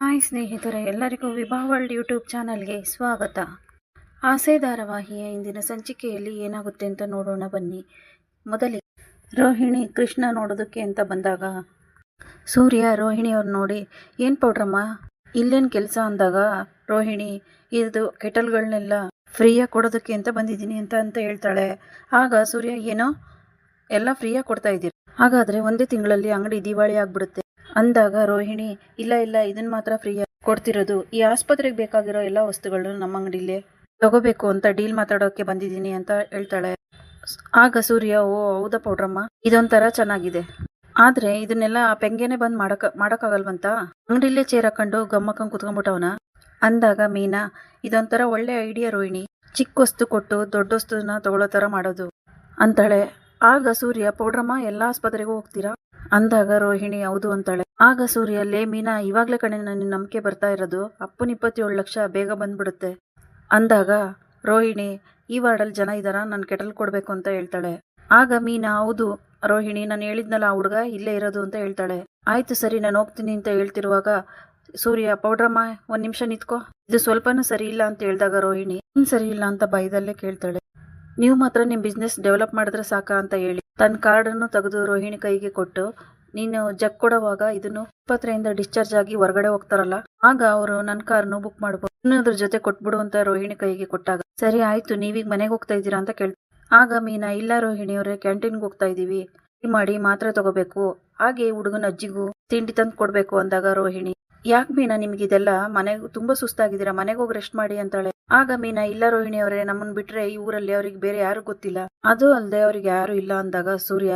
Hi ಸ್ನೇಹಿತರೆ, ಎಲ್ಲರಿಗೂ ವಿಭಾ world YouTube ಚಾನಲ್ಗೆ ಸ್ವಾಗತ. ಆಸೆ ಧಾರಾವಾಹಿಯ ಇಂದಿನ ಸಂಚಿಕೆಯಲ್ಲಿ ಏನಾಗುತ್ತೆ ಅಂತ ನೋಡೋಣ ಬನ್ನಿ. ಮೊದಲಿಗೆ ರೋಹಿಣಿ ಕೃಷ್ಣ ನೋಡೋದಕ್ಕೆ ಅಂತ ಬಂದಾಗ ಸೂರ್ಯ ರೋಹಿಣಿಯವ್ರು ನೋಡಿ, ಏನು ಪೌಡ್ರಮ್ಮ ಇಲ್ಲೇನು ಕೆಲಸ ಅಂದಾಗ ರೋಹಿಣಿ ಇದು ಕೆಟಲ್ಗಳನ್ನೆಲ್ಲ ಫ್ರೀಯಾಗಿ ಕೊಡೋದಕ್ಕೆ ಅಂತ ಬಂದಿದ್ದೀನಿ ಅಂತ ಹೇಳ್ತಾಳೆ. ಆಗ ಸೂರ್ಯ, ಏನೋ ಎಲ್ಲ ಫ್ರೀಯಾಗಿ ಕೊಡ್ತಾ ಇದ್ದೀರಿ, ಹಾಗಾದರೆ ಒಂದೇ ತಿಂಗಳಲ್ಲಿ ಅಂಗಡಿ ದಿವಾಳಿ ಆಗಿಬಿಡುತ್ತೆ ಅಂದಾಗ ರೋಹಿಣಿ, ಇಲ್ಲ ಇದನ್ನು ಮಾತ್ರ ಫ್ರೀಯಾಗಿ ಕೊಡ್ತಿರೋದು, ಈ ಆಸ್ಪತ್ರೆಗೆ ಬೇಕಾಗಿರೋ ಎಲ್ಲ ವಸ್ತುಗಳನ್ನು ನಮ್ಮ ಅಂಗಡಿಲೇ ತಗೋಬೇಕು ಅಂತ ಡೀಲ್ ಮಾತಾಡೋಕ್ಕೆ ಬಂದಿದ್ದೀನಿ ಅಂತ ಹೇಳ್ತಾಳೆ. ಆಗ ಸೂರ್ಯ, ಓ ಹೌದಾ ಪೌಡ್ರಮ್ಮ, ಇದೊಂಥರ ಚೆನ್ನಾಗಿದೆ, ಆದರೆ ಇದನ್ನೆಲ್ಲ ಪೆಂಗೆನೆ ಬಂದು ಮಾಡೋಕ್ಕಾಗಲ್ವಂತ ಅಂಗಡಿಲೇ ಚೇರ್ ಹಾಕೊಂಡು ಗಮ್ಮಕ್ಕಂಗೆ ಕುತ್ಕೊಂಡ್ಬಿಟ್ಟವನ ಅಂದಾಗ ಮೀನಾ, ಇದೊಂಥರ ಒಳ್ಳೆ ಐಡಿಯಾ ರೋಹಿಣಿ, ಚಿಕ್ಕ ವಸ್ತು ಕೊಟ್ಟು ದೊಡ್ಡ ವಸ್ತುನ ತಗೊಳ್ಳೋ ಥರ ಮಾಡೋದು ಅಂತಾಳೆ. ಆಗ ಸೂರ್ಯ, ಪೌಡ್ರಮ್ಮ ಎಲ್ಲ ಆಸ್ಪತ್ರೆಗೂ ಹೋಗ್ತೀರಾ ಅಂದಾಗ ರೋಹಿಣಿ ಹೌದು ಅಂತಾಳೆ. ಆಗ ಸೂರ್ಯ, ಲೇ ಮೀನಾ, ಇವಾಗಲೇ ಕಣೆ ನನ್ನ ನಂಬಿಕೆ ಬರ್ತಾ ಇರೋದು, ಅಪ್ಪನ 27 ಲಕ್ಷ ಬೇಗ ಬಂದ್ಬಿಡುತ್ತೆ ಅಂದಾಗ ರೋಹಿಣಿ, ಈ ವಾರ್ಡಲ್ಲಿ ಜನ ಇದ್ದಾರಾ, ನಾನು ಕೆಟಲ್ ಕೊಡಬೇಕು ಅಂತ ಹೇಳ್ತಾಳೆ. ಆಗ ಮೀನಾ, ಹೌದು ರೋಹಿಣಿ, ನಾನು ಹೇಳಿದ್ನಲ್ಲ ಆ ಹುಡುಗ ಇಲ್ಲೇ ಇರೋದು ಅಂತ ಹೇಳ್ತಾಳೆ. ಆಯ್ತು ಸರಿ, ನಾನು ಹೋಗ್ತೀನಿ ಅಂತ ಹೇಳ್ತಿರುವಾಗ ಸೂರ್ಯ, ಪೌಡ್ರಮ್ಮ 1 ನಿಮಿಷ ನಿಂತ್ಕೋ, ಇದು ಸ್ವಲ್ಪನೂ ಸರಿ ಇಲ್ಲ ಅಂತ ಹೇಳಿದಾಗ ರೋಹಿಣಿ, ಸರಿ ಇಲ್ಲ ಅಂತ ಭಯದಲ್ಲೇ ಕೇಳ್ತಾಳೆ. ನೀವು ಮಾತ್ರ ನಿಮ್ಮ ಬಿಸ್ನೆಸ್ ಡೆವಲಪ್ ಮಾಡಿದ್ರೆ ಸಾಕ ಅಂತ ಹೇಳಿ ತನ್ನ ಕಾರ್ಡನ್ನು ತೆಗೆದು ರೋಹಿಣಿ ಕೈಗೆ ಕೊಟ್ಟು, ನೀನು ಜಗ್ ಕೊಡುವಾಗ ಇದನ್ನು ಆಸ್ಪತ್ರೆಯಿಂದ ಡಿಸ್ಚಾರ್ಜ್ ಆಗಿ ಹೊರಗಡೆ ಹೋಗ್ತಾರಲ್ಲ, ಆಗ ಅವರು ನನ್ನ ಕಾರ್ನು ಬುಕ್ ಮಾಡ್ಬೋದು, ಇನ್ನೊಂದ್ರ ಜೊತೆ ಕೊಟ್ಬಿಡು ಅಂತ ರೋಹಿಣಿ ಕೈಗೆ ಕೊಟ್ಟಾಗ, ಸರಿ ಆಯ್ತು ನೀವೀಗ ಮನೆಗೆ ಹೋಗ್ತಾ ಇದ್ದೀರಾ ಅಂತ ಕೇಳ್ತಾರೆ. ಆಗ ಮೀನಾ, ಇಲ್ಲ ರೋಹಿಣಿಯವರೇ, ಕ್ಯಾಂಟೀನ್ಗೆ ಹೋಗ್ತಾ ಇದ್ದೀವಿ, ಮಾಡಿ ಮಾತ್ರೆ ತಗೋಬೇಕು, ಹಾಗೆ ಹುಡುಗನ ಅಜ್ಜಿಗೂ ತಿಂಡಿ ತಂದು ಕೊಡಬೇಕು ಅಂದಾಗ ರೋಹಿಣಿ, ಯಾಕೆ ಮೀನಾ ನಿಮ್ಗಿದೆಲ್ಲ, ಮನೆಗೆ ತುಂಬ ಸುಸ್ತಾಗಿದ್ದೀರಾ, ಮನೆಗೆ ಹೋಗಿ ರೆಸ್ಟ್ ಮಾಡಿ ಅಂತಾಳೆ. ಆಗ ಮೀನಾ, ಇಲ್ಲ ರೋಹಿಣಿಯವರೇ, ನಮ್ಮನ್ನು ಬಿಟ್ಟರೆ ಈ ಊರಲ್ಲಿ ಅವ್ರಿಗೆ ಬೇರೆ ಯಾರು ಗೊತ್ತಿಲ್ಲ, ಅದು ಅಲ್ಲದೆ ಅವ್ರಿಗೆ ಯಾರು ಇಲ್ಲ ಅಂದಾಗ ಸೂರ್ಯ,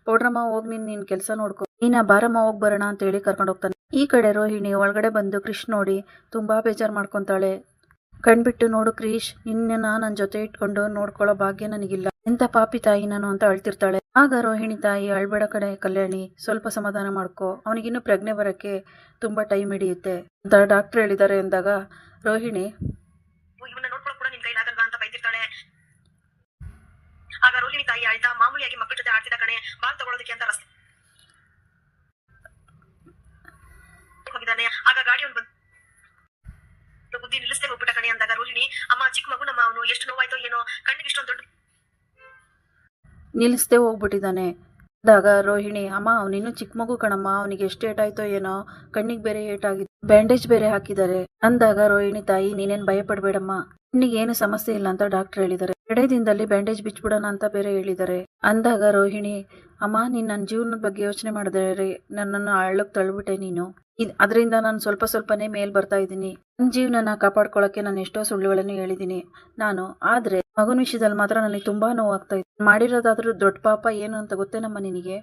ಪೌಡ್ರಮ್ಮ ಹೋಗಿ ನಿನ್ನ ಕೆಲಸ ನೋಡ್ಕೊ, ಮೀನಾ ಬಾರಮ್ಮ ಹೋಗಿ ಬರೋಣ ಅಂತ ಹೇಳಿ ಕರ್ಕೊಂಡು ಹೋಗ್ತಾನೆ. ಈ ಕಡೆ ರೋಹಿಣಿ ಒಳಗಡೆ ಬಂದು ಕೃಷ್ ನೋಡಿ ತುಂಬಾ ಬೇಜಾರು ಮಾಡ್ಕೊತಾಳೆ. ಕಣ್ಬಿಟ್ಟು, ನೋಡು ಕ್ರೀಶ್, ನಿನ್ನ ನನ್ನ ಜೊತೆ ಇಟ್ಕೊಂಡು ನೋಡ್ಕೊಳ್ಳೋ ಭಾಗ್ಯ ನನಗಿಲ್ಲ, ಎಂತ ಪಾಪಿ ತಾಯಿ ನಾನು ಅಂತ ಅಳ್ತಿರ್ತಾಳೆ. ಆಗ ರೋಹಿಣಿ ತಾಯಿ, ಅಳ್ಬೇಡ ಕಡೆ ಕಲ್ಯಾಣಿ, ಸ್ವಲ್ಪ ಸಮಾಧಾನ ಮಾಡ್ಕೊ, ಅವನಿಗಿನ್ನೂ ಪ್ರಜ್ಞೆ ಬರೋಕ್ಕೆ ತುಂಬಾ ಟೈಮ್ ಹಿಡಿಯುತ್ತೆ ಅಂತ ಡಾಕ್ಟರ್ ಹೇಳಿದ್ದಾರೆ ಅಂದಾಗ ರೋಹಿಣಿ, ಇವನ್ನ ನೋಡ್ಕೊಳ್ಳೋ ಕೂಡ ನಿನ್ ಕೈಲಾಗಲ್ವಾ ಅಂತ ಬೈತಿರ್ತಾಳೆ. ಆಗ ರೋಹಿಣಿ ತಾಯಿ ಅಳ್ತಾ, ಮಾಮೂಲಿಯಾಗಿ ಮಕ್ಕಳ ಜೊತೆ ಆಡ್ತಿದ್ದ ಕಣೆ, ಬಾಲ್ ತಗೊಳ್ಳೋದಕ್ಕೆ ಅಂತ ರಸ್ತೆ ಹೋಗಿದ್ದಾನೆ. ಆಗ ಗಾಡಿಯವನು ಬಂದು ಬುದ್ಧಿ ನಿಲ್ಲಿಸದೆ ಹೋಗ್ಬಿಟ್ಟ ಕಣೆ ಅಂದಾಗ ರೋಹಿಣಿ, ಅಮ್ಮ ಚಿಕ್ಕ ಮಗು ನಮ್ಮ, ಅವನು ಎಷ್ಟು ನೋವಾಯ್ತೋ ಏನೋ, ಕಣ್ಣಿಗೆ ಇಷ್ಟೊಂದು ದೊಡ್ಡ ನಿಲ್ಲಿಸದೆ ಹೋಗ್ಬಿಟ್ಟಿದ್ದಾನೆ ಅಂದಾಗ ರೋಹಿಣಿ, ಅಮ್ಮ ಅವನಿನ್ನೂ ಚಿಕ್ಕ ಮಗು ಕಣಮ್ಮ, ಅವನಿಗೆ ಎಷ್ಟು ಏಟಾಯ್ತೋ ಏನೋ, ಕಣ್ಣಿಗೆ ಬೇರೆ ಏಟಾಗಿದೆ, ಬ್ಯಾಂಡೇಜ್ ಬೇರೆ ಹಾಕಿದ್ದಾರೆ ಅಂದಾಗ ರೋಹಿಣಿ ತಾಯಿ, ನೀನೇನು ಭಯ ಪಡಬೇಡಮ್ಮ, ಕಣ್ಣಿಗೆ ಏನು ಸಮಸ್ಯೆ ಇಲ್ಲ ಅಂತ ಡಾಕ್ಟರ್ ಹೇಳಿದ್ದಾರೆ, 2 ದಿನದಲ್ಲಿ ಬ್ಯಾಂಡೇಜ್ ಬಿಚ್ಬಿಡೋಣ ಅಂತ ಬೇರೆ ಹೇಳಿದ್ದಾರೆ ಅಂದಾಗ ರೋಹಿಣಿ, ಅಮ್ಮ ನೀನು ನನ್ನ ಜೀವನದ ಬಗ್ಗೆ ಯೋಚನೆ ಮಾಡಿದ್ರೆ ನನ್ನನ್ನು ಅಳ್ಳಕ್ಕೆ ತಳ್ಬಿಟ್ಟೆ ನೀನು, ಅದರಿಂದ ನಾನು ಸ್ವಲ್ಪನೇ ಮೇಲ್ ಬರ್ತಾ ಇದ್ದೀನಿ, ನನ್ನ ಜೀವನನ ಕಾಪಾಡ್ಕೊಳ್ಳೋಕ್ಕೆ ನಾನು ಎಷ್ಟೋ ಸುಳ್ಳುಗಳನ್ನು ಹೇಳಿದ್ದೀನಿ ನಾನು, ಆದರೆ ಮಗನ ವಿಷಯದಲ್ಲಿ ಮಾತ್ರ ನನಗೆ ತುಂಬಾ ನೋವಾಗ್ತಾ ಇದೆ, ಮಾಡಿರೋದಾದ್ರೂ ದೊಡ್ಡ ಪಾಪ ಏನು ಅಂತ ಗೊತ್ತೇನಮ್ಮ ನಿನಗೆ,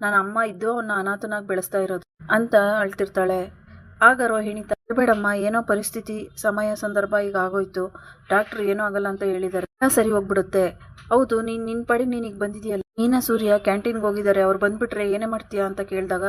ನಾನು ಅಮ್ಮ ಇದ್ದು ಅವನ್ನ ಅನಾಥನಾಗಿ ಬೆಳೆಸ್ತಾ ಇರೋದು ಅಂತ ಅಳ್ತಿರ್ತಾಳೆ. ಆಗ ರೋಹಿಣಿ, ತರಬೇಡಮ್ಮ, ಏನೋ ಪರಿಸ್ಥಿತಿ ಸಮಯ ಸಂದರ್ಭ ಈಗ ಆಗೋಯ್ತು, ಡಾಕ್ಟ್ರು ಏನೂ ಆಗಲ್ಲ ಅಂತ ಹೇಳಿದ್ದಾರೆ, ಸರಿ ಹೋಗ್ಬಿಡುತ್ತೆ, ಹೌದು ನಿನ್ನ ಪಡಿ ನೀನೀಗ ಬಂದಿದೆಯಲ್ಲ, ನೀನಾ ಸೂರ್ಯ ಕ್ಯಾಂಟೀನ್ಗೆ ಹೋಗಿದ್ದಾರೆ, ಅವ್ರು ಬಂದ್ಬಿಟ್ರೆ ಏನೇ ಮಾಡ್ತೀಯಾ ಅಂತ ಕೇಳಿದಾಗ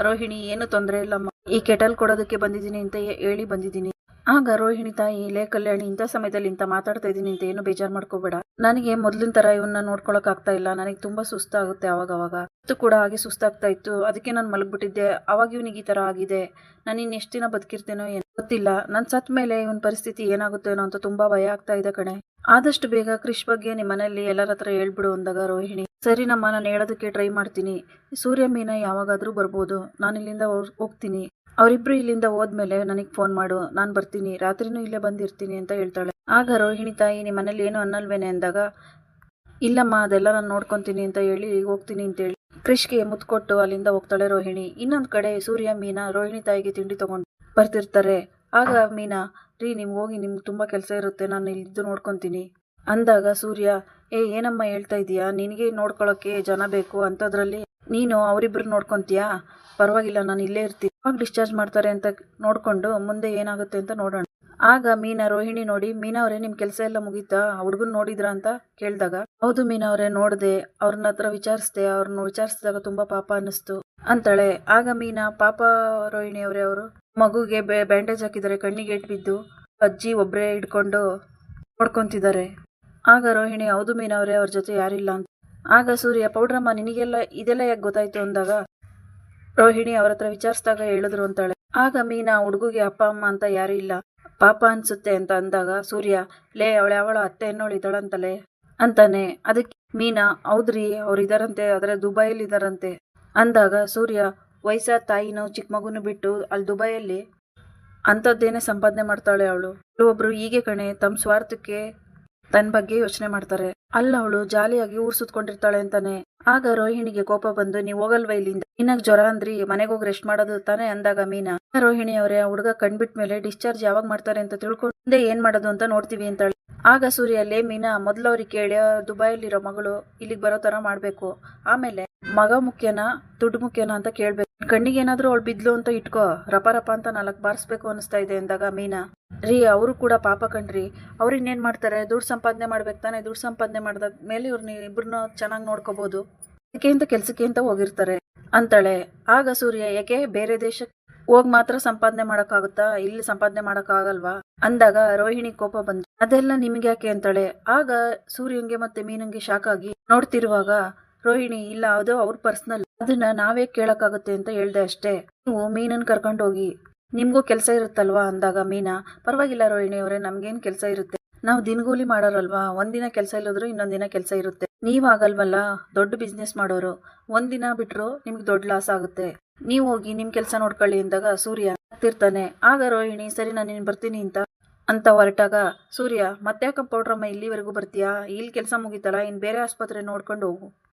ರೋಹಿಣಿ, ಏನು ತೊಂದರೆ ಇಲ್ಲಮ್ಮ, ಈ ಕೆಟಲ್ ಕೊಡೋದಕ್ಕೆ ಬಂದಿದ್ದೀನಿ ಅಂತ ಹೇಳಿ ಬಂದಿದ್ದೀನಿ. ಆಗ ರೋಹಿಣಿ ತಾಯಿ, ಲೇ ಕಲ್ಯಾಣಿ, ಇಂಥ ಸಮಯದಲ್ಲಿ ಇಂಥ ಮಾತಾಡ್ತಾ ಇದ್ದೀನಿ ಅಂತ ಏನು ಬೇಜಾರು ಮಾಡ್ಕೋಬೇಡ, ನನಗೆ ಮೊದಲಿನ ಥರ ಇವನ್ನ ನೋಡ್ಕೊಳಕ್ ಆಗ್ತಾ ಇಲ್ಲ, ನನಗೆ ತುಂಬ ಸುಸ್ತಾಗುತ್ತೆ, ಅವಾಗ ಕೂಡ ಹಾಗೆ ಸುಸ್ತಾಗ್ತಾ ಇತ್ತು, ಅದಕ್ಕೆ ನಾನು ಮಲಗ್ಬಿಟ್ಟಿದ್ದೆ, ಅವಾಗ ಇವನಿಗೆ ಈ ಥರ ಆಗಿದೆ, ನಾನು ಇನ್ನು ಎಷ್ಟು ದಿನ ಬದುಕಿರ್ತೇನೋ ಏನೋ ಗೊತ್ತಿಲ್ಲ, ನನ್ನ ಸತ್ ಮೇಲೆ ಇವನ ಪರಿಸ್ಥಿತಿ ಏನಾಗುತ್ತೇನೋ ಅಂತ ತುಂಬಾ ಭಯ ಆಗ್ತಾ ಇದೆ ಕಣೆ, ಆದಷ್ಟು ಬೇಗ ಕ್ರಿಶ್ ಬಗ್ಗೆ ನಿಮ್ಮ ಮನೆಯಲ್ಲಿ ಎಲ್ಲರ ಹತ್ರ ಹೇಳ್ಬಿಡು ಅಂದಾಗ ರೋಹಿಣಿ, ಸರಿ ನಮ್ಮ, ನಾನು ಹೇಳೋದಕ್ಕೆ ಟ್ರೈ ಮಾಡ್ತೀನಿ, ಸೂರ್ಯ ಮೀನಾ ಯಾವಾಗಾದರೂ ಬರ್ಬೋದು, ನಾನು ಇಲ್ಲಿಂದ ಹೋಗ್ತೀನಿ, ಅವರಿಬ್ರು ಇಲ್ಲಿಂದ ಹೋದ್ಮೇಲೆ ನನಗೆ ಫೋನ್ ಮಾಡು, ನಾನು ಬರ್ತೀನಿ, ರಾತ್ರಿನೂ ಇಲ್ಲೇ ಬಂದಿರ್ತೀನಿ ಅಂತ ಹೇಳ್ತಾಳೆ. ಆಗ ರೋಹಿಣಿ ತಾಯಿ, ನಿಮ್ಮ ಮನೇಲಿ ಏನು ಅನ್ನಲ್ವೇನೆ ಅಂದಾಗ, ಇಲ್ಲಮ್ಮ ಅದೆಲ್ಲ ನಾನು ನೋಡ್ಕೊತೀನಿ ಅಂತ ಹೇಳಿ ಹೋಗ್ತೀನಿ ಅಂತೇಳಿ ಕ್ರಿಶ್ಗೆ ಮುತ್ಕೊಟ್ಟು ಅಲ್ಲಿಂದ ಹೋಗ್ತಾಳೆ ರೋಹಿಣಿ. ಇನ್ನೊಂದು ಕಡೆ ಸೂರ್ಯ ಮೀನಾ ರೋಹಿಣಿ ತಾಯಿಗೆ ತಿಂಡಿ ತಗೊಂಡು ಬರ್ತಿರ್ತಾರೆ. ಆಗ ಮೀನಾ, ರೀ ನಿಮ್ಗೆ ಹೋಗಿ, ನಿಮ್ಗೆ ತುಂಬ ಕೆಲಸ ಇರುತ್ತೆ, ನಾನು ಇಲ್ಲಿದ್ದು ನೋಡ್ಕೊತೀನಿ ಅಂದಾಗ ಸೂರ್ಯ, ಏನಮ್ಮ ಹೇಳ್ತಾ ಇದೀಯಾ, ನಿನಗೆ ನೋಡ್ಕೊಳ್ಳೋಕ್ಕೆ ಜನ ಬೇಕು ಅಂಥದ್ರಲ್ಲಿ ನೀನು ಅವರಿಬ್ರು ನೋಡ್ಕೊತೀಯಾ, ಪರವಾಗಿಲ್ಲ ನಾನು ಇಲ್ಲೇ ಇರ್ತೀನಿ, ಅವಾಗ ಡಿಸ್ಚಾರ್ಜ್ ಮಾಡ್ತಾರೆ ಅಂತ ನೋಡಿಕೊಂಡು ಮುಂದೆ ಏನಾಗುತ್ತೆ ಅಂತ ನೋಡೋಣ. ಆಗ ಮೀನಾ ರೋಹಿಣಿ ನೋಡಿ, ಮೀನಾ ಅವರೇ ನಿಮ್ಮ ಕೆಲಸ ಎಲ್ಲ ಮುಗೀತಾ, ಹುಡುಗನ ನೋಡಿದ್ರಾ ಅಂತ ಕೇಳಿದಾಗ, ಹೌದು ಮೀನಾ ಅವರೇ ನೋಡಿದೆ, ಅವ್ರನ್ನ ಹತ್ರ ವಿಚಾರಿಸ್ದೆ, ಅವ್ರನ್ನ ವಿಚಾರಿಸಿದಾಗ ತುಂಬ ಪಾಪ ಅನ್ನಿಸ್ತು ಅಂತಾಳೆ. ಆಗ ಮೀನಾ, ಪಾಪ ರೋಹಿಣಿ ಅವರೇ, ಅವರು ಮಗುಗೆ ಬ್ಯಾಂಡೇಜ್ ಹಾಕಿದ್ದಾರೆ, ಕಣ್ಣಿಗೆ ಏಟು ಬಿದ್ದು ಅಜ್ಜಿ ಒಬ್ಬರೇ ಹಿಡ್ಕೊಂಡು ನೋಡ್ಕೊತಿದ್ದಾರೆ. ಆಗ ರೋಹಿಣಿ, ಹೌದು ಮೀನಾ ಅವರೇ, ಅವ್ರ ಜೊತೆ ಯಾರಿಲ್ಲ ಅಂತ. ಆಗ ಸೂರ್ಯ, ಪೌಡ್ರಮ್ಮ ನಿನಗೆಲ್ಲ ಇದೆಲ್ಲ ಯಾಕೆ ಗೊತ್ತಾಯ್ತು ಅಂದಾಗ ರೋಹಿಣಿ ಅವ್ರ ಹತ್ರ ವಿಚಾರಿಸಿದಾಗ ಹೇಳಿದ್ರು ಅಂತಾಳೆ. ಆಗ ಮೀನಾ ಹುಡುಗಿಗೆ ಅಪ್ಪ ಅಮ್ಮ ಅಂತ ಯಾರೂ ಇಲ್ಲ, ಪಾಪ ಅನ್ಸುತ್ತೆ ಅಂತ ಅಂದಾಗ ಸೂರ್ಯ, ಲೇ ಅವಳ ಅತ್ತೆ ಅನ್ನೋಳು ಇದ್ದಾಳಂತಲೇ ಅಂತಾನೆ. ಅದಕ್ಕೆ ಮೀನಾ, ಹೌದ್ರಿ ಅವ್ರಿದಾರಂತೆ, ಆದರೆ ದುಬೈಲಿ ಇದಾರಂತೆ ಅಂದಾಗ ಸೂರ್ಯ, ವಯಸ್ಸಾದ ತಾಯಿನೂ ಚಿಕ್ಕ ಮಗುನು ಬಿಟ್ಟು ಅಲ್ಲಿ ದುಬೈಯಲ್ಲಿ ಅಂಥದ್ದೇನೆ ಸಂಪಾದನೆ ಮಾಡ್ತಾಳೆ ಅವಳು. ಒಬ್ರು ಹೀಗೆ ಕಣೆ, ತಮ್ಮ ಸ್ವಾರ್ಥಕ್ಕೆ ತನ್ನ ಬಗ್ಗೆ ಯೋಚನೆ ಮಾಡ್ತಾರೆ. ಅಲ್ಲ ಅವಳು ಜಾಲಿಯಾಗಿ ಊರ್ ಸುತ್ಕೊಂಡಿರ್ತಾಳೆ ಅಂತಾನೆ. ಆಗ ರೋಹಿಣಿಗೆ ಕೋಪ ಬಂದು, ನೀವ್ ಹೋಗಲ್ವ ಇಲ್ಲಿಂದ, ನಿನಗ್ ಜ್ವರ ಅಂದ್ರಿ, ಮನೆಗೆ ಹೋಗಿ ರೆಸ್ಟ್ ಮಾಡೋದು ತಾನೆ ಅಂದಾಗ ಮೀನಾ, ರೋಹಿಣಿ ಅವರೇ, ಆ ಹುಡುಗ ಕಂಡ್ಬಿಟ್ ಮೇಲೆ ಡಿಸ್ಚಾರ್ಜ್ ಯಾವಾಗ ಮಾಡ್ತಾರೆ ಅಂತ ತಿಳ್ಕೊಂಡು ಮುಂದೆ ಏನ್ ಮಾಡೋದು ಅಂತ ನೋಡ್ತೀವಿ ಅಂತಾಳೆ. ಆಗ ಸೂರ್ಯ, ಲೇ ಮೀನಾ, ಮೊದ್ಲು ಅವ್ರಿಗೆ ಕೇಳಿ ದುಬೈಲಿರೋ ಮಗಳು ಇಲ್ಲಿಗೆ ಬರೋ ತರ ಮಾಡ್ಬೇಕು, ಆಮೇಲೆ ಮಗ ಮುಖ್ಯನಾ ದುಡ್ಡು ಮುಖ್ಯನಾ ಅಂತ ಕೇಳ್ಬೇಕು, ಕಣ್ಣಿಗೆ ಏನಾದ್ರೂ ಅವಳು ಬಿದ್ಲು ಅಂತ ಇಟ್ಕೋ, ರಪ ರಪ ಅಂತ 4 ಬಾರಿಸ್ಬೇಕು ಅನಿಸ್ತಾ ಇದೆ ಅಂದಾಗ ಮೀನಾ, ರೀ ಅವರು ಕೂಡ ಪಾಪ ಕಣ್ರಿ, ಅವ್ರು ಇನ್ನೇನ್ ಮಾಡ್ತಾರೆ, ದುಡ್ಡು ಸಂಪಾದನೆ ಮಾಡ್ಬೇಕು ತಾನೆ, ದುಡ್ಡು ಸಂಪಾದನೆ ಮಾಡಿದ ಮೇಲೆ ಇವ್ರನ್ನ ಇಬ್ಬರನ್ನ ಚೆನ್ನಾಗಿ ನೋಡ್ಕೋಬಹುದು, ಅದಕ್ಕೆ ಅಂತ ಕೆಲ್ಸಕ್ಕೆ ಅಂತ ಹೋಗಿರ್ತಾರೆ ಅಂತಾಳೆ. ಆಗ ಸೂರ್ಯ, ಯಾಕೆ ಬೇರೆ ದೇಶಕ್ಕೆ ಹೋಗಿ ಮಾತ್ರ ಸಂಪಾದನೆ ಮಾಡಕ್ಕಾಗುತ್ತಾ, ಇಲ್ಲಿ ಸಂಪಾದನೆ ಮಾಡಕ್ಕಾಗಲ್ವಾ ಅಂದಾಗ ರೋಹಿಣಿ ಕೋಪ ಬಂದು, ಅದೆಲ್ಲ ನಿಮ್ಗೆ ಯಾಕೆ ಅಂತಾಳೆ. ಆಗ ಸೂರ್ಯಂಗೆ ಮತ್ತೆ ಮೀನಂಗೆ ಶಾಕ್ ಆಗಿ ನೋಡ್ತಿರುವಾಗ ರೋಹಿಣಿ, ಇಲ್ಲ ಅದು ಅವ್ರ ಪರ್ಸನಲ್, ಅದನ್ನ ನಾವೇ ಕೇಳಕ್ಕಾಗುತ್ತೆ ಅಂತ ಹೇಳ್ದೆ ಅಷ್ಟೇ, ನೀವು ಮೀನನ್ ಕರ್ಕೊಂಡು ಹೋಗಿ, ನಿಮ್ಗೂ ಕೆಲಸ ಇರುತ್ತಲ್ವಾ ಅಂದಾಗ ಮೀನಾ, ಪರವಾಗಿಲ್ಲ ರೋಹಿಣಿ ಅವರೇ, ನಮ್ಗೇನ್ ಕೆಲಸ ಇರುತ್ತೆ, ನಾವು ದಿನಗೂಲಿ ಮಾಡೋರಲ್ವಾ, ಒಂದಿನ ಕೆಲಸ ಇಲ್ಲದ್ರು ಇನ್ನೊಂದಿನ ಕೆಲಸ ಇರುತ್ತೆ, ನೀವಾಗಲ್ವಲ್ಲ ದೊಡ್ಡ ಬಿಸ್ನೆಸ್ ಮಾಡೋರು, ಒಂದಿನ ಬಿಟ್ರು ನಿಮ್ಗೆ ದೊಡ್ಡ ಲಾಸ್ ಆಗುತ್ತೆ, ನೀವ್ ಹೋಗಿ ನಿಮ್ ಕೆಲಸ ನೋಡ್ಕೊಳ್ಳಿ ಅಂದಾಗ ಸೂರ್ಯ ಆಗ್ತಿರ್ತಾನೆ. ಆಗ ರೋಹಿಣಿ, ಸರಿ ನಾನು ನೀನ್ ಬರ್ತೀನಿ ಅಂತ ಹೊರಟಾಗ ಸೂರ್ಯ, ಮತ್ತೆ ಪೌಡ್ರಮ್ಮ ಇಲ್ಲಿವರೆಗೂ ಬರ್ತೀಯಾ, ಇಲ್ಲಿ ಕೆಲಸ ಮುಗಿತಲ್ಲ, ಇನ್ ಬೇರೆ ಆಸ್ಪತ್ರೆ ನೋಡ್ಕೊಂಡು ಹೋಗು,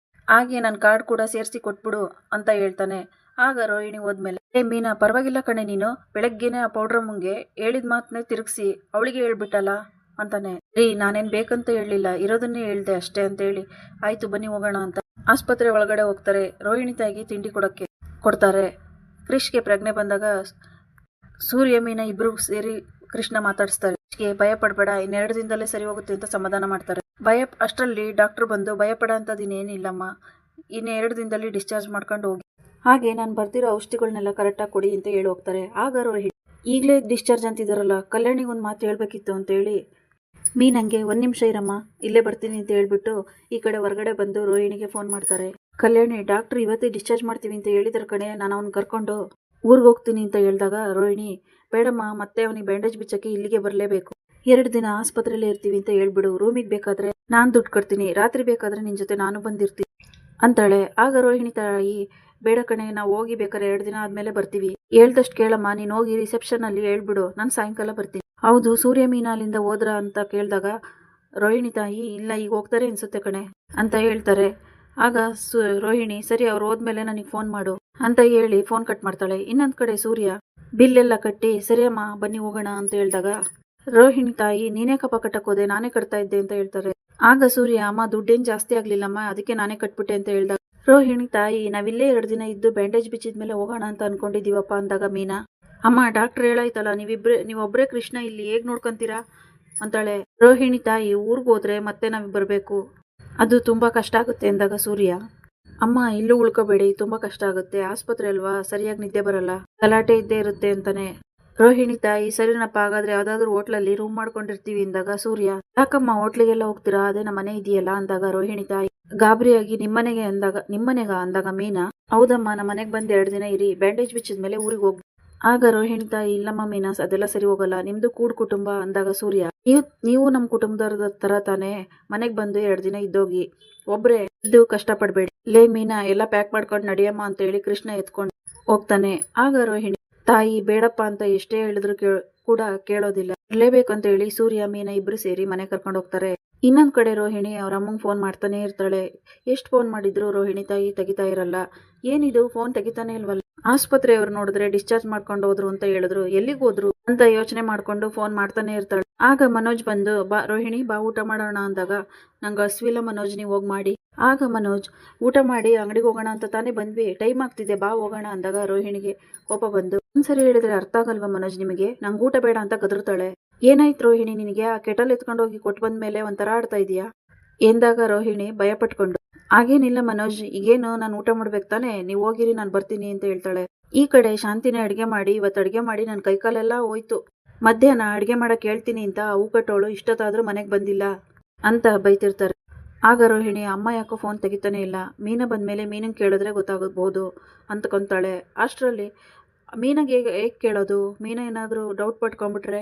ಹಾಗೆ ನನ್ನ ಕಾರ್ಡ್ ಕೂಡ ಸೇರಿಸಿ ಕೊಟ್ಬಿಡು ಅಂತ ಹೇಳ್ತಾನೆ. ಆಗ ರೋಹಿಣಿ ಹೋದ್ಮೇಲೆ, ಮೀನಾ, ಪರವಾಗಿಲ್ಲ ಕಣೆ, ನೀನು ಬೆಳಗ್ಗೆನೆ ಆ ಪೌಡ್ರಮ್ಮಂಗೆ ಹೇಳಿದ ಮಾತನ್ನೇ ತಿರುಗಿಸಿ ಅವಳಿಗೆ ಹೇಳ್ಬಿಟ್ಟಲ್ಲ ಅಂತಾನೆ. ರೀ, ನಾನೇನ್ ಬೇಕಂತ ಹೇಳಲಿಲ್ಲ, ಇರೋದನ್ನೇ ಹೇಳ್ದೆ ಅಷ್ಟೇ ಅಂತ ಹೇಳಿ, ಆಯ್ತು ಬನ್ನಿ ಹೋಗೋಣ ಅಂತ ಆಸ್ಪತ್ರೆ ಒಳಗಡೆ ಹೋಗ್ತಾರೆ. ರೋಹಿಣಿ ತಾಯಿಗೆ ತಿಂಡಿ ಕೊಡ್ತಾರೆ. ಕ್ರಿಶ್ಗೆ ಪ್ರಜ್ಞೆ ಬಂದಾಗ ಸೂರ್ಯ ಮೀನಾ ಇಬ್ರು ಸೇರಿ ಕೃಷ್ಣ ಮಾತಾಡಿಸ್ತಾರೆ. ಭಯ ಪಡಬೇಡ, 2 ದಿನದಲ್ಲೇ ಸರಿ ಹೋಗುತ್ತೆ ಅಂತ ಸಮಾಧಾನ ಮಾಡ್ತಾರೆ. ಅಷ್ಟರಲ್ಲಿ ಡಾಕ್ಟರ್ ಬಂದು, ಭಯಪಡ ಅಂತದಿನೇನಿಲ್ಲಮ್ಮ, 2 ದಿನದಲ್ಲಿ ಡಿಸ್ಚಾರ್ಜ್ ಮಾಡ್ಕೊಂಡು ಹೋಗಿ, ಹಾಗೆ ನಾನು ಬರ್ತಿರೋ ಔಷಧಿಗಳನ್ನೆಲ್ಲ ಕರೆಕ್ಟಾಗಿ ಕೊಡಿ ಅಂತ ಹೇಳಿ ಹೋಗ್ತಾರೆ. ಆಗ ರೋಹಿಣಿ, ಈಗಲೇ ಡಿಸ್ಚಾರ್ಜ್ ಅಂತಿದಾರಲ್ಲ, ಕಲ್ಯಾಣಿಗೆ ಒಂದು ಮಾತು ಹೇಳ್ಬೇಕಿತ್ತು ಅಂತೇಳಿ ಮೀನಂಗೆ, 1 ನಿಮಿಷ ಇರಮ್ಮ, ಇಲ್ಲೇ ಬರ್ತೀನಿ ಅಂತ ಹೇಳ್ಬಿಟ್ಟು ಈ ಕಡೆ ಹೊರಗಡೆ ಬಂದು ರೋಹಿಣಿಗೆ ಫೋನ್ ಮಾಡ್ತಾರೆ. ಕಲ್ಯಾಣಿ, ಡಾಕ್ಟರ್ ಇವತ್ತೇ ಡಿಸ್ಚಾರ್ಜ್ ಮಾಡ್ತೀವಿ ಅಂತ ಹೇಳಿದ್ರ ಕಣೆ, ನಾನು ಅವ್ನು ಕರ್ಕೊಂಡು ಊರಿಗೆ ಹೋಗ್ತೀನಿ ಅಂತ ಹೇಳಿದಾಗ ರೋಹಿಣಿ, ಬೇಡಮ್ಮ, ಮತ್ತೆ ಅವನಿಗೆ ಬ್ಯಾಂಡೇಜ್ ಬಿಚ್ಚಕ್ಕೆ ಇಲ್ಲಿಗೆ ಬರಲೇಬೇಕು, 2 ದಿನ ಆಸ್ಪತ್ರೆಯಲ್ಲೇ ಇರ್ತೀವಿ ಅಂತ ಹೇಳ್ಬಿಡು, ರೂಮಿಗೆ ಬೇಕಾದ್ರೆ ನಾನು ದುಡ್ಡು ಕೊಡ್ತೀನಿ, ರಾತ್ರಿ ಬೇಕಾದ್ರೆ ನಿನ್ ಜೊತೆ ನಾನು ಬಂದಿರ್ತೀನಿ ಅಂತಾಳೆ. ಆಗ ರೋಹಿಣಿ ತಾಯಿ, ಬೇಡ ಕಣೆ, ನಾವು ಹೋಗಿ ಬೇಕಾದ್ರೆ 2 ದಿನ ಆದ್ಮೇಲೆ ಬರ್ತೀವಿ, ಹೇಳ್ದಷ್ಟು ಕೇಳಮ್ಮ, ನೀನು ಹೋಗಿ ರಿಸೆಪ್ಷನ್ ಅಲ್ಲಿ ಹೇಳ್ಬಿಡು, ನಾನು ಸಾಯಂಕಾಲ ಬರ್ತೀನಿ. ಹೌದು, ಸೂರ್ಯ ಮೀನಾಲಿಂದ ಹೋದ್ರ ಅಂತ ಕೇಳಿದಾಗ ರೋಹಿಣಿ ತಾಯಿ, ಇಲ್ಲ ಈಗ ಹೋಗ್ತಾರೆ ಅನ್ಸುತ್ತೆ ಕಣೆ ಅಂತ ಹೇಳ್ತಾರೆ. ಆಗ ರೋಹಿಣಿ, ಸರಿ ಅವ್ರು ಹೋದ್ಮೇಲೆ ನನಗೆ ಫೋನ್ ಮಾಡು ಅಂತ ಹೇಳಿ ಫೋನ್ ಕಟ್ ಮಾಡ್ತಾಳೆ. ಇನ್ನೊಂದ್ ಕಡೆ ಸೂರ್ಯ ಬಿಲ್ ಎಲ್ಲ ಕಟ್ಟಿ, ಸರಿ ಅಮ್ಮ ಬನ್ನಿ ಹೋಗೋಣ ಅಂತ ಹೇಳಿದಾಗ ರೋಹಿಣಿ ತಾಯಿ, ನೀನೇ ಕಪ್ಪ ಕಟ್ಟಕ್ ಹೋದೆ, ನಾನೇ ಕಟ್ತಾ ಇದ್ದೆ ಅಂತ ಹೇಳ್ತಾರೆ. ಆಗ ಸೂರ್ಯ, ಅಮ್ಮ ದುಡ್ಡೇನ್ ಜಾಸ್ತಿ ಆಗ್ಲಿಲ್ಲಮ್ಮ, ಅದಕ್ಕೆ ನಾನೇ ಕಟ್ಬಿಟ್ಟೆ ಅಂತ ಹೇಳ್ದಾಗ ರೋಹಿಣಿ ತಾಯಿ, ನಾವಿಲ್ಲೇ 2 ದಿನ ಇದ್ದು ಬ್ಯಾಂಡೇಜ್ ಬಿಚ್ಚಿದ್ಮೇಲೆ ಹೋಗೋಣ ಅಂತ ಅನ್ಕೊಂಡಿದೀವಪ್ಪ ಅಂದಾಗ ಮೀನಾ, ಅಮ್ಮ ಡಾಕ್ಟರ್ ಹೇಳಾಯ್ತಲ್ಲ, ನೀವೊಬ್ರೇ ಕೃಷ್ಣ ಇಲ್ಲಿ ಹೇಗ್ ನೋಡ್ಕೊಂತೀರಾ ಅಂತಾಳೆ. ರೋಹಿಣಿ ತಾಯಿ, ಊರ್ಗ್ ಹೋದ್ರೆ ಮತ್ತೆ ನಾವಿಗ್ ಬರ್ಬೇಕು, ಅದು ತುಂಬಾ ಕಷ್ಟ ಆಗುತ್ತೆ ಅಂದಾಗ ಸೂರ್ಯ, ಅಮ್ಮ ಇಲ್ಲೂ ಉಳ್ಕೋಬೇಡಿ, ತುಂಬಾ ಕಷ್ಟ ಆಗುತ್ತೆ, ಆಸ್ಪತ್ರೆ ಅಲ್ವಾ, ಸರಿಯಾಗಿ ನಿದ್ದೆ ಬರಲ್ಲ, ಗಲಾಟೆ ಇದ್ದೇ ಇರುತ್ತೆ ಅಂತಾನೆ. ರೋಹಿಣಿ ತಾಯಿ, ಸರಿನಪ್ಪ, ಹಾಗಾದ್ರೆ ಯಾವ್ದಾದ್ರು ಹೋಟ್ಲಲ್ಲಿ ರೂಮ್ ಮಾಡ್ಕೊಂಡಿರ್ತೀವಿ ಅಂದಾಗ ಸೂರ್ಯ, ಯಾಕಮ್ಮ ಹೋಟ್ಲಿಗೆಲ್ಲ ಹೋಗ್ತೀರಾ, ಅದೇ ನಮ್ಮ ಮನೆ ಇದೆಯಲ್ಲ ಅಂದಾಗ ರೋಹಿಣಿ ತಾಯಿ ಗಾಬರಿಯಾಗಿ, ನಿಮ್ಮನೆಗ ಅಂದಾಗ ಮೀನಾ, ಹೌದಮ್ಮ, ನಮ್ಮ ಮನೆಗೆ ಬಂದು 2 ದಿನ ಇರಿ, ಬ್ಯಾಂಡೇಜ್ ಬಿಚ್ಚಿದ್ಮೇಲೆ ಊರಿಗೆ ಹೋಗಿ. ಆಗ ರೋಹಿಣಿ ತಾಯಿ, ಇಲ್ಲಮ್ಮ ಮೀನಾ, ಅದೆಲ್ಲ ಸರಿ ಹೋಗಲ್ಲ, ನಿಮ್ದು ಕುಟುಂಬ ಅಂದಾಗ ಸೂರ್ಯ, ನೀವು ನಮ್ಮ ಕುಟುಂಬದವ್ರ ತರ ತಾನೇ, ಮನೆಗೆ ಬಂದು 2 ದಿನ ಇದ್ದೋಗಿ, ಒಬ್ರೇ ಇದ್ದು ಕಷ್ಟ ಪಡ್ಬೇಡಿ. ಲೇ ಮೀನಾ, ಎಲ್ಲ ಪ್ಯಾಕ್ ಮಾಡ್ಕೊಂಡು ನಡಿಯಮ್ಮ ಅಂತ ಹೇಳಿ ಕೃಷ್ಣ ಎತ್ಕೊಂಡು ಹೋಗ್ತಾನೆ. ಆಗ ರೋಹಿಣಿ ತಾಯಿ, ಬೇಡಪ್ಪ ಅಂತ ಎಷ್ಟೇ ಹೇಳಿದ್ರು ಕೂಡ ಕೇಳೋದಿಲ್ಲ, ಇರ್ಲೇಬೇಕು ಅಂತ ಹೇಳಿ ಸೂರ್ಯ ಮೀನಾ ಇಬ್ರು ಸೇರಿ ಮನೆ ಕರ್ಕೊಂಡು ಹೋಗ್ತಾರೆ. ಇನ್ನೊಂದ್ ಕಡೆ ರೋಹಿಣಿ ಅವ್ರ ಅಮ್ಮಂಗ್ ಫೋನ್ ಮಾಡ್ತಾನೆ ಇರ್ತಾಳೆ. ಎಷ್ಟು ಫೋನ್ ಮಾಡಿದ್ರು ರೋಹಿಣಿ ತಾಯಿ ತೆಗಿತಾ ಇರಲ್ಲ. ಏನಿದು ಫೋನ್ ತೆಗಿತಾನೆ ಇಲ್ವಲ್ಲ, ಆಸ್ಪತ್ರೆಯವ್ರು ನೋಡಿದ್ರೆ ಡಿಸ್ಚಾರ್ಜ್ ಮಾಡ್ಕೊಂಡು ಹೋದ್ರು ಅಂತ ಹೇಳಿದ್ರು, ಎಲ್ಲಿಗೆ ಹೋದ್ರು ಅಂತ ಯೋಚನೆ ಮಾಡ್ಕೊಂಡು ಫೋನ್ ಮಾಡ್ತಾನೆ ಇರ್ತಾಳೆ. ಆಗ ಮನೋಜ್ ಬಂದು, ಬಾ ರೋಹಿಣಿ, ಬಾ ಊಟ ಮಾಡೋಣ ಅಂದಾಗ, ನಂಗೆ ಹಸ್ವಿಲ್ಲ ಮನೋಜ್, ನೀವು ಹೋಗಿ ಮಾಡಿ. ಆಗ ಮನೋಜ್, ಊಟ ಮಾಡಿ ಅಂಗಡಿಗೆ ಹೋಗೋಣ ಅಂತ ತಾನೇ ಬಂದ್ವಿ, ಟೈಮ್ ಆಗ್ತಿದೆ, ಬಾ ಹೋಗೋಣ ಅಂದಾಗ ರೋಹಿಣಿಗೆ ಕೋಪ ಬಂದು, ಒಂದ್ಸರಿ ಹೇಳಿದ್ರೆ ಅರ್ಥ ಆಗಲ್ವಾ ಮನೋಜ್ ನಿಮಗೆ, ನಂಗೆ ಊಟ ಬೇಡ ಅಂತ ಗದರ್ತಾಳೆ. ಏನಾಯ್ತು ರೋಹಿಣಿ ನಿನಗೆ, ಆ ಕೆಟಲ್ ಎತ್ಕೊಂಡು ಹೋಗಿ ಕೊಟ್ಟು ಬಂದ್ಮೇಲೆ ಒಂಥರ ಆಡ್ತಾ ಇದೀಯಾ ಎಂದಾಗ ರೋಹಿಣಿ ಭಯ ಪಟ್ಕೊಂಡು, ಹಾಗೇನಿಲ್ಲ ಮನೋಜ್, ಈಗೇನು ನಾನು ಊಟ ಮಾಡ್ಬೇಕು ತಾನೆ, ನೀವು ಹೋಗಿರಿ ನಾನು ಬರ್ತೀನಿ ಅಂತ ಹೇಳ್ತಾಳೆ. ಈ ಕಡೆ ಶಾಂತಿನೇ ಅಡ್ಗೆ ಮಾಡಿ, ಇವತ್ತು ಅಡ್ಗೆ ಮಾಡಿ ನನ್ನ ಕೈಕಾಲೆಲ್ಲ ಹೋಯ್ತು, ಮಧ್ಯಾಹ್ನ ಅಡ್ಗೆ ಮಾಡಕ್ ಹೇಳ್ತೀನಿ ಅಂತ ಹೂ ಕಟ್ಟೋಳು ಇಷ್ಟೊತ್ತಾದ್ರೂ ಮನೆಗೆ ಬಂದಿಲ್ಲ ಅಂತ ಬೈತಿರ್ತಾರೆ. ಆಗ ರೋಹಿಣಿ, ಅಮ್ಮ ಯಾಕೋ ಫೋನ್ ತೆಗಿತಾನೆ ಇಲ್ಲ, ಮೀನ ಬಂದ್ಮೇಲೆ ಮೀನಂಗೆ ಕೇಳಿದ್ರೆ ಗೊತ್ತಾಗಬಹುದು ಅಂದ್ಕೊಂತಾಳೆ. ಅಷ್ಟರಲ್ಲಿ ಮೀನಾಗೆ ಹೇಗೆ ಕೇಳೋದು? ಮೀನಾ ಏನಾದರೂ ಡೌಟ್ ಪಟ್ಕೊಂಡ್ಬಿಟ್ರೆ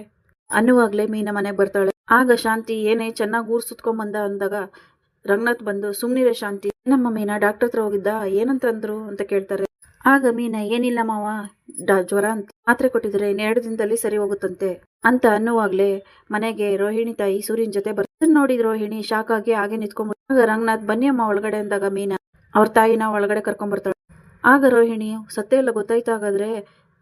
ಅನ್ನುವಾಗಲೇ ಮೀನಾ ಮನೆಗೆ ಬರ್ತಾಳೆ. ಆಗ ಶಾಂತಿ ಏನೇ ಚೆನ್ನಾಗಿ ಊರು ಸುತ್ಕೊಂಬಂದ ಅಂದಾಗ ರಂಗನಾಥ್ ಬಂದು ಸುಮ್ಮನಿರೆ ಶಾಂತಿ, ನಮ್ಮ ಮೀನಾ ಡಾಕ್ಟರ್ ಹತ್ರ ಹೋಗಿದ್ದ, ಏನಂತಂದ್ರು ಅಂತ ಕೇಳ್ತಾರೆ. ಆಗ ಮೀನಾ ಏನಿಲ್ಲ ಮಾವ, ಜ್ವರ ಅಂತ ಮಾತ್ರೆ ಕೊಟ್ಟಿದ್ರೆ 2 ದಿನದಲ್ಲಿ ಸರಿ ಹೋಗುತ್ತಂತೆ ಅಂತ ಅನ್ನುವಾಗಲೇ ಮನೆಗೆ ರೋಹಿಣಿ ತಾಯಿ ಸೂರ್ಯನ ಜೊತೆ ಬರ್ತಾರೆ. ನೋಡಿದ ರೋಹಿಣಿ ಶಾಕ್ ಆಗಿ ಹಾಗೆ ನಿಂತ್ಕೊಂಡ್ಬಿಟ್ಟು, ಆಗ ರಂಗನಾಥ್ ಬನ್ನಿ ಅಮ್ಮ ಒಳಗಡೆ ಅಂದಾಗ ಮೀನಾ ಅವ್ರ ತಾಯಿನ ಒಳಗಡೆ ಕರ್ಕೊಂಡ್ಬರ್ತಾಳೆ. ಆಗ ರೋಹಿಣಿ ಸತ್ಯ ಎಲ್ಲ ಗೊತ್ತಾಯ್ತಾಗಾದ್ರೆ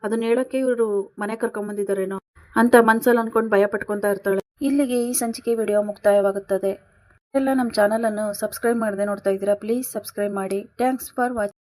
ಅದನ್ನ ಹೇಳಕ್ಕೆ ಇವರು ಮನೆ ಕರ್ಕೊಂಬಂದಿದ್ದಾರೇನೋ ಅಂತ ಮನ್ಸಲ್ಲಿ ಅನ್ಕೊಂಡು ಭಯ ಪಟ್ಕೊತಾ ಇರ್ತಾಳೆ. ಇಲ್ಲಿಗೆ ಈ ಸಂಚಿಕೆ ವಿಡಿಯೋ ಮುಕ್ತಾಯವಾಗುತ್ತದೆ. ಎಲ್ಲ ನಮ್ಮ ಚಾನಲನ್ನು ಸಬ್ಸ್ಕ್ರೈಬ್ ಮಾಡದೆ ನೋಡ್ತಾ ಇದ್ದೀರಾ, ಪ್ಲೀಸ್ ಸಬ್ಸ್ಕ್ರೈಬ್ ಮಾಡಿ. Thanks for watching.